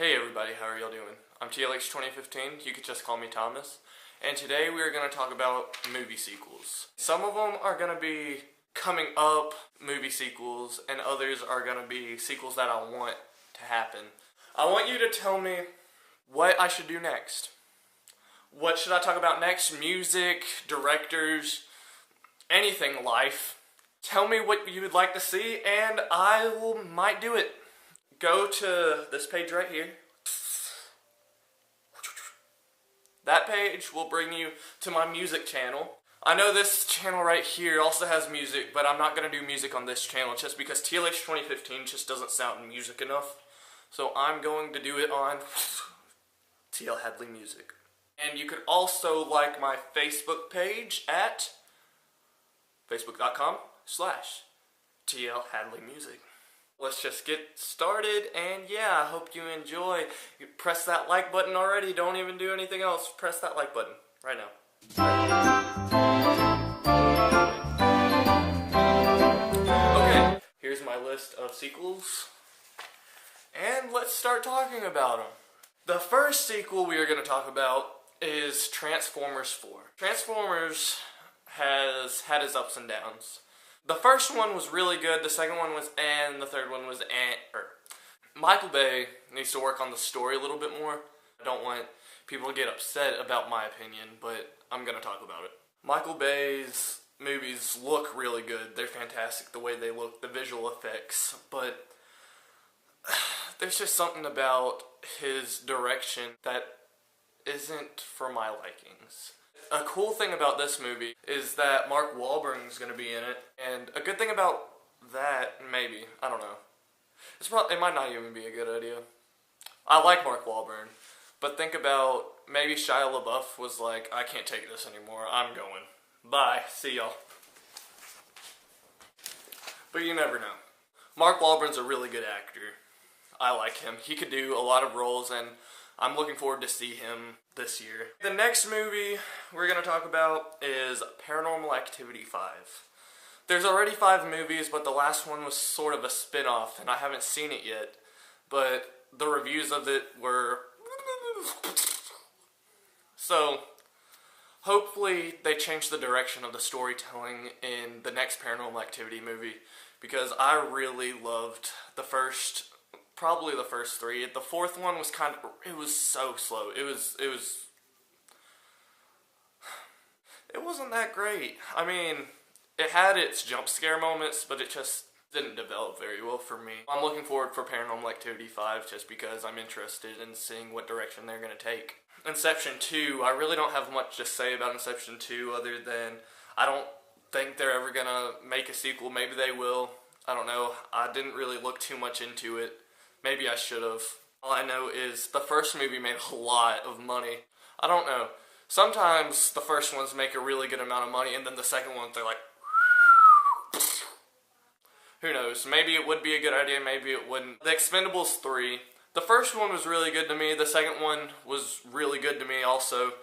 Hey everybody, how are y'all doing? I'm TLH2015, you could just call me Thomas, and today we are going to talk about movie sequels. Some of them are going to be coming up movie sequels, and others are going to be sequels that I want to happen. I want you to tell me what I should do next. What should I talk about next? Music, directors, anything life. Tell me what you would like to see, and might do it. Go to this page right here. That page will bring you to my music channel. I know this channel right here also has music, but I'm not going to do music on this channel just because TLH 2015 just doesn't sound music enough. So I'm going to do it on TL Hadley Music. And you could also like my Facebook page at facebook.com/TL Hadley Music. Let's just get started, and yeah, I hope you enjoy. You press that like button already, don't even do anything else. Press that like button right now. Okay, here's my list of sequels, and let's start talking about them. The first sequel we are going to talk about is Transformers 4. Transformers has had its ups and downs. The first one was really good, the second one was and the third one was Michael Bay needs to work on the story a little bit more. I don't want people to get upset about my opinion, but I'm going to talk about it. Michael Bay's movies look really good. They're fantastic the way they look, the visual effects, but there's just something about his direction that isn't for my likings. A cool thing about this movie is that Mark Wahlberg is going to be in it, and a good thing about that, maybe, I don't know, it might not even be a good idea. I like Mark Wahlberg, but think about maybe Shia LaBeouf was like, I can't take this anymore, I'm going. Bye, see y'all. But you never know. Mark Wahlberg's a really good actor. I like him. He could do a lot of roles, and I'm looking forward to see him this year. The next movie we're going to talk about is Paranormal Activity 5. There's already 5 movies, but the last one was sort of a spin-off, and I haven't seen it yet. But the reviews of it were... So, hopefully they change the direction of the storytelling in the next Paranormal Activity movie, because I really loved the first... Probably the first 3. The fourth one was it was so slow. It wasn't that great. I mean, it had its jump scare moments, but it just didn't develop very well for me. I'm looking forward for Paranormal Activity 5 just because I'm interested in seeing what direction they're going to take. Inception 2, I really don't have much to say about Inception 2 other than I don't think they're ever going to make a sequel. Maybe they will. I don't know. I didn't really look too much into it. Maybe I should have. All I know is the first movie made a lot of money. I don't know. Sometimes the first ones make a really good amount of money, and then the second one, they're like... Who knows? Maybe it would be a good idea, maybe it wouldn't. The Expendables 3. The first one was really good to me. The second one was really good to me also.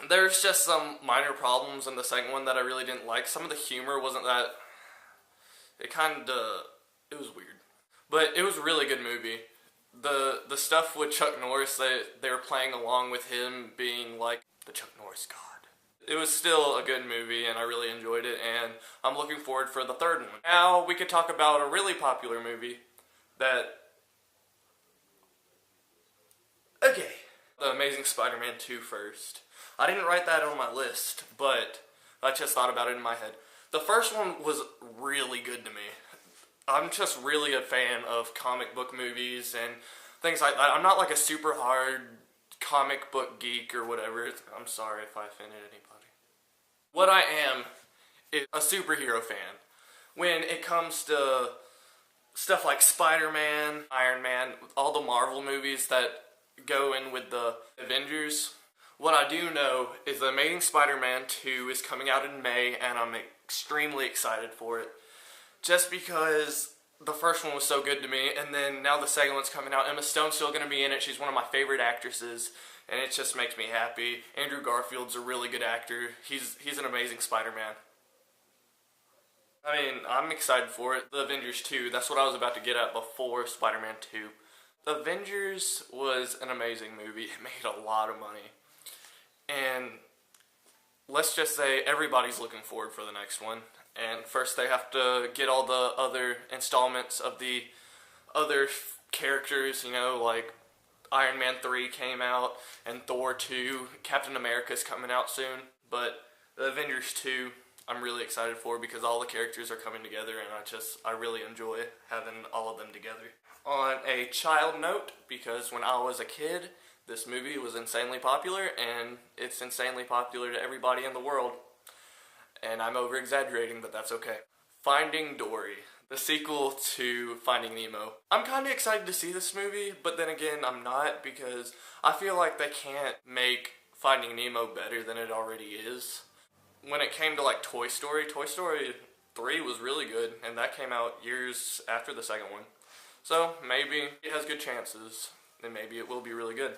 There's just some minor problems in the second one that I really didn't like. Some of the humor wasn't that... It was weird. But it was a really good movie. The stuff with Chuck Norris, they were playing along with him being like the Chuck Norris god. It was still a good movie, and I really enjoyed it, and I'm looking forward for the third one. Now we could talk about a really popular movie Okay. The Amazing Spider-Man 2 first. I didn't write that on my list, but I just thought about it in my head. The first one was really good to me. I'm just really a fan of comic book movies and things like that. I'm not like a super hard comic book geek or whatever. I'm sorry if I offended anybody. What I am is a superhero fan. When it comes to stuff like Spider-Man, Iron Man, all the Marvel movies that go in with the Avengers, what I do know is The Amazing Spider-Man 2 is coming out in May, and I'm extremely excited for it. Just because the first one was so good to me, and then now the second one's coming out. Emma Stone's still going to be in it. She's one of my favorite actresses, and it just makes me happy. Andrew Garfield's a really good actor. He's an amazing Spider-Man. I mean, I'm excited for it. The Avengers 2, that's what I was about to get at before Spider-Man 2. Avengers was an amazing movie. It made a lot of money. And let's just say everybody's looking forward for the next one. And first they have to get all the other installments of the other characters, you know, like Iron Man 3 came out, and Thor 2, Captain America's coming out soon. But the Avengers 2, I'm really excited for because all the characters are coming together, and I really enjoy having all of them together. On a child note, because when I was a kid, this movie was insanely popular, and it's insanely popular to everybody in the world. And I'm over-exaggerating, but that's okay. Finding Dory, the sequel to Finding Nemo. I'm kind of excited to see this movie, but then again, I'm not, because I feel like they can't make Finding Nemo better than it already is. When it came to like Toy Story 3 was really good, and that came out years after the second one. So maybe it has good chances, and maybe it will be really good.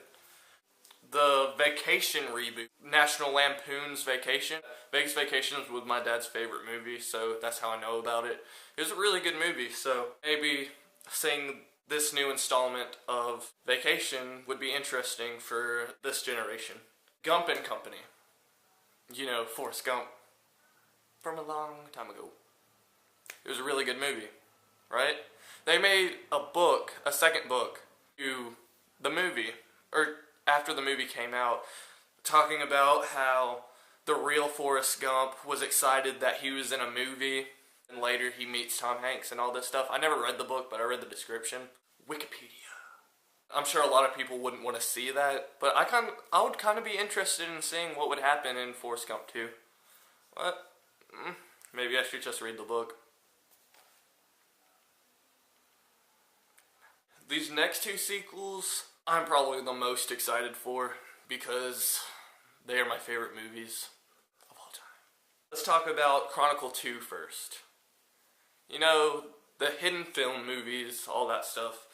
The Vacation reboot, National Lampoon's Vacation. Vegas Vacation was my dad's favorite movie, so that's how I know about it. It was a really good movie, so maybe seeing this new installment of Vacation would be interesting for this generation. Gump and Company. You know, Forrest Gump. From a long time ago. It was a really good movie, right? They made a second book to the movie, or after the movie came out, talking about how the real Forrest Gump was excited that he was in a movie, and later he meets Tom Hanks and all this stuff. I never read the book, but I read the description. Wikipedia. I'm sure a lot of people wouldn't want to see that, but I would kind of be interested in seeing what would happen in Forrest Gump 2. What? Maybe I should just read the book. These next two sequels, I'm probably the most excited for because they are my favorite movies of all time. Let's talk about Chronicle 2 first. You know, the hidden film movies, all that stuff.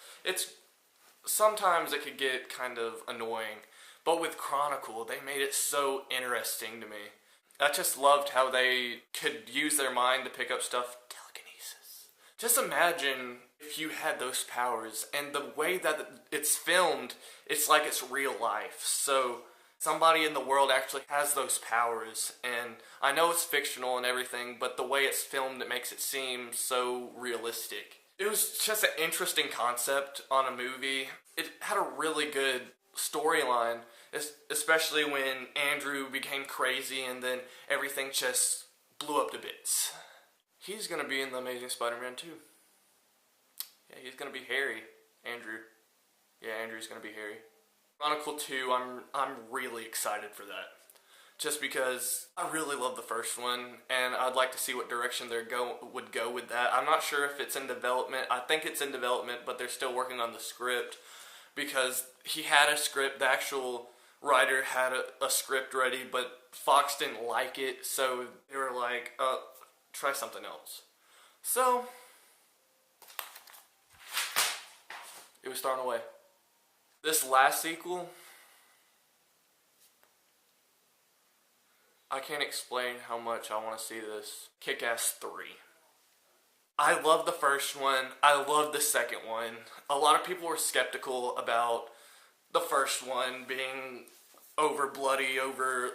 Sometimes it could get kind of annoying, but with Chronicle, they made it so interesting to me. I just loved how they could use their mind to pick up stuff. Telekinesis. Just imagine if you had those powers, and the way that it's filmed, it's like it's real life. So somebody in the world actually has those powers, and I know it's fictional and everything, but the way it's filmed, it makes it seem so realistic. It was just an interesting concept on a movie. It had a really good storyline, especially when Andrew became crazy and then everything just blew up to bits. He's gonna be in The Amazing Spider-Man 2. Yeah, he's gonna be Harry. Andrew. Yeah, Andrew's gonna be Harry. Chronicle 2, I'm really excited for that. Just because I really love the first one, and I'd like to see what direction they would go with that. I'm not sure if it's in development. I think it's in development, but they're still working on the script, because he had a script. The actual writer had a script ready, but Fox didn't like it, so they were like, try something else. So it was thrown away. This last sequel, I can't explain how much I want to see this. Kick-Ass 3. I love the first one. I love the second one. A lot of people were skeptical about the first one being over bloody, over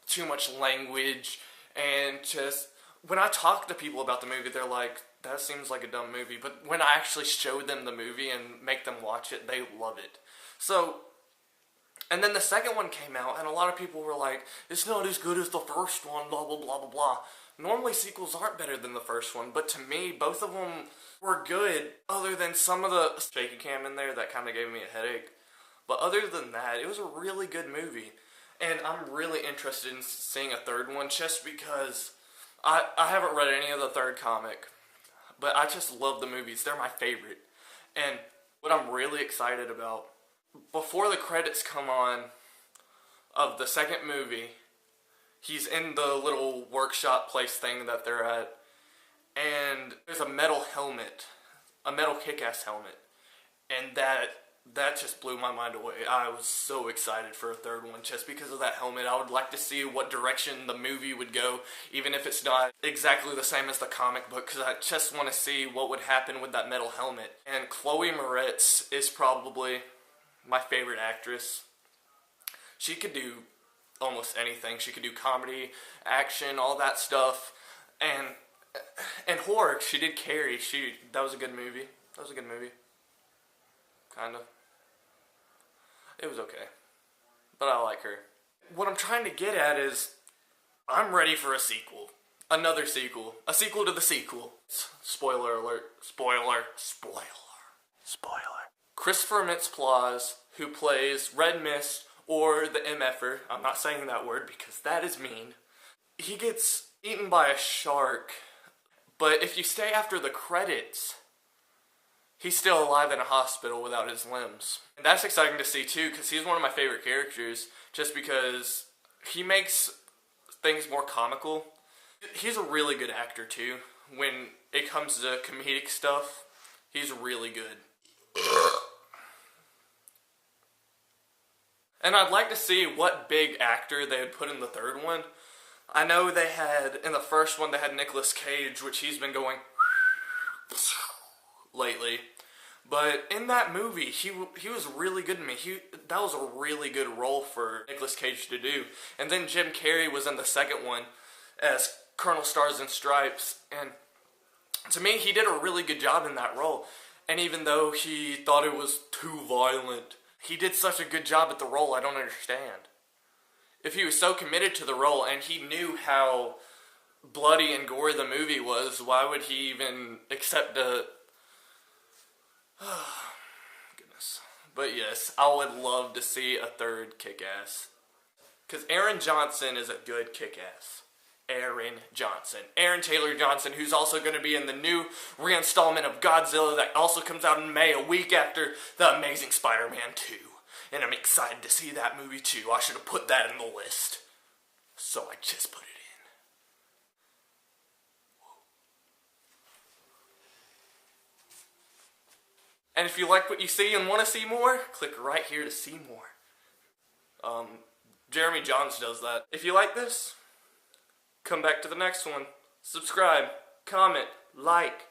too much language, and just when I talk to people about the movie, they're like, that seems like a dumb movie. But when I actually show them the movie and make them watch it, they love it. So, and then the second one came out, and a lot of people were like, it's not as good as the first one, blah, blah, blah, blah, blah. Normally, sequels aren't better than the first one, but to me, both of them were good, other than some of the shaky cam in there that kind of gave me a headache. But other than that, it was a really good movie. And I'm really interested in seeing a third one, just because I haven't read any of the third comic, but I just love the movies. They're my favorite. And what I'm really excited about, before the credits come on of the second movie, he's in the little workshop place thing that they're at, and there's a metal helmet, a metal Kick-Ass helmet, and that that just blew my mind away. I was so excited for a third one just because of that helmet. I would like to see what direction the movie would go, even if it's not exactly the same as the comic book, because I just want to see what would happen with that metal helmet. And Chloe Moretz is probably my favorite actress. She could do almost anything. She could do comedy, action, all that stuff, and horror. She did Carrie. That was a good movie. Kind of. It was okay. But I like her. What I'm trying to get at is, I'm ready for a sequel. Another sequel. A sequel to the sequel. Spoiler alert. Spoiler. Christopher Mintz-Plasse, who plays Red Mist, or the MFer, I'm not saying that word because that is mean. He gets eaten by a shark, but if you stay after the credits, he's still alive in a hospital without his limbs. And that's exciting to see too, because he's one of my favorite characters, just because he makes things more comical. He's a really good actor too. When it comes to comedic stuff, he's really good. And I'd like to see what big actor they would put in the third one. I know they had, in the first one, they had Nicolas Cage, which he's been going lately. But in that movie, he was really good to me. That was a really good role for Nicolas Cage to do. And then Jim Carrey was in the second one as Colonel Stars and Stripes. And to me, he did a really good job in that role. And even though he thought it was too violent, he did such a good job at the role, I don't understand. If he was so committed to the role and he knew how bloody and gory the movie was, why would he even accept the... Goodness. But yes, I would love to see a third Kick-Ass. Because Aaron Johnson is a good Kick-Ass. Aaron Taylor Johnson, who's also going to be in the new reinstallment of Godzilla that also comes out in May, a week after The Amazing Spider-Man 2. And I'm excited to see that movie too. I should have put that in the list. So I just put it in. And if you like what you see and want to see more, click right here to see more. Jeremy Johns does that. If you like this, come back to the next one. Subscribe, comment, like.